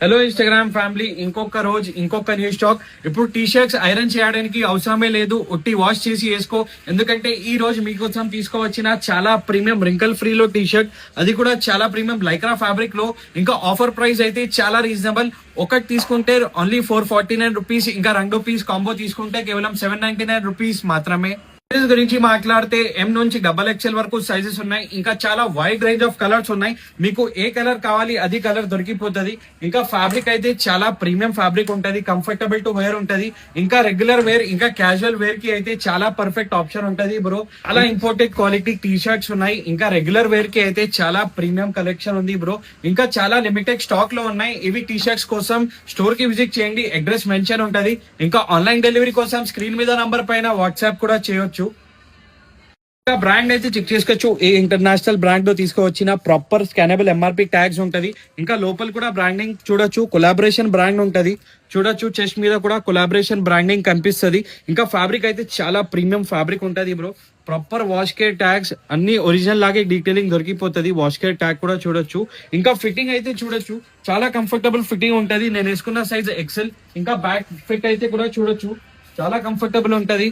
Hello Instagram family, ఇంకొక రోజు ఇంకొక న్యూ స్టాక్. ఇప్పుడు టీ షర్ట్స్ ఐరన్ చేయడానికి అవసరమే లేదు, ఒట్టి వాష్ చేసి వేసుకో. ఎందుకంటే ఈ రోజు మీకోసం తీసుకోవచ్చిన చాలా ప్రీమియం రింకల్ ఫ్రీ లో టీ షర్ట్, అది కూడా చాలా ప్రీమియం లైక్రా ఫ్యాబ్రిక్ లో. ఇంకా ఆఫర్ ప్రైస్ అయితే చాలా రీజనబుల్. ఒకటి తీసుకుంటే ఓన్లీ 449 రూపీస్, ఇంకా రెండు పీస్ కాంబో తీసుకుంటే కేవలం 799 రూపీస్ మాత్రమే. సైజెస్ గురించి మాట్లాడితే ఎం నుంచి XXL వరకు సైజెస్ ఉన్నాయి. ఇంకా చాలా వైడ్ రేంజ్ ఆఫ్ కలర్స్ ఉన్నాయి. మీకు ఏ కలర్ కావాలి అది కలర్ దొరికిపోతుంది. ఇంకా ఫ్యాబ్రిక్ అయితే చాలా ప్రీమియం ఫ్యాబ్రిక్ ఉంటది, కంఫర్టబుల్ టు వేర్ ఉంటది. ఇంకా రెగ్యులర్ వేర్ ఇంకా క్యాజువల్ వేర్ కి అయితే చాలా పర్ఫెక్ట్ ఆప్షన్ ఉంటది బ్రో. అలా ఇంపోర్టెడ్ క్వాలిటీ టీ షర్ట్స్ ఉన్నాయి. ఇంకా రెగ్యులర్ వేర్ కి అయితే చాలా ప్రీమియం కలెక్షన్ ఉంది బ్రో. ఇంకా చాలా లిమిటెడ్ స్టాక్ లో ఉన్నాయి. ఇవి టీ షర్ట్స్ కోసం స్టోర్ కి విజిట్ చేయండి, అడ్రస్ మెన్షన్ ఉంటది. ఇంకా ఆన్లైన్ డెలివరీ కోసం స్క్రీన్ మీద నంబర్ పైన వాట్సాప్ కూడా చేయొచ్చు. బ్రాండ్ అయితే చెక్ చేసుకోవచ్చు. ఏ ఇంటర్నేషనల్ బ్రాండ్ లో తీసుకువచ్చిన ప్రాపర్ స్కానబుల్ ఎంఆర్పి ట్యాగ్స్ ఉంటది. ఇంకా లోపల కూడా బ్రాండింగ్ చూడొచ్చు, కొలాబరేషన్ బ్రాండ్ ఉంటది చూడొచ్చు. చెస్ట్ మీద కూడా కొలాబరేషన్ బ్రాండింగ్ కనిపిస్తుంది. ఇంకా ఫ్యాబ్రిక్ అయితే చాలా ప్రీమియం ఫ్యాబ్రిక్ ఉంటది bro. Proper wash care tags అన్ని ఒరిజినల్ లాగే డీటెయిలింగ్ దొరికిపోతుంది. వాష్ కేర్ ట్యాగ్ కూడా చూడొచ్చు. ఇంకా ఫిట్టింగ్ అయితే చూడొచ్చు, చాలా కంఫర్టబుల్ ఫిట్టింగ్ ఉంటది. నేను వేసుకున్న సైజ్ XL. ఇంకా బ్యాక్ ఫిట్ అయితే కూడా చూడొచ్చు, చాలా కంఫర్టబుల్ ఉంటది.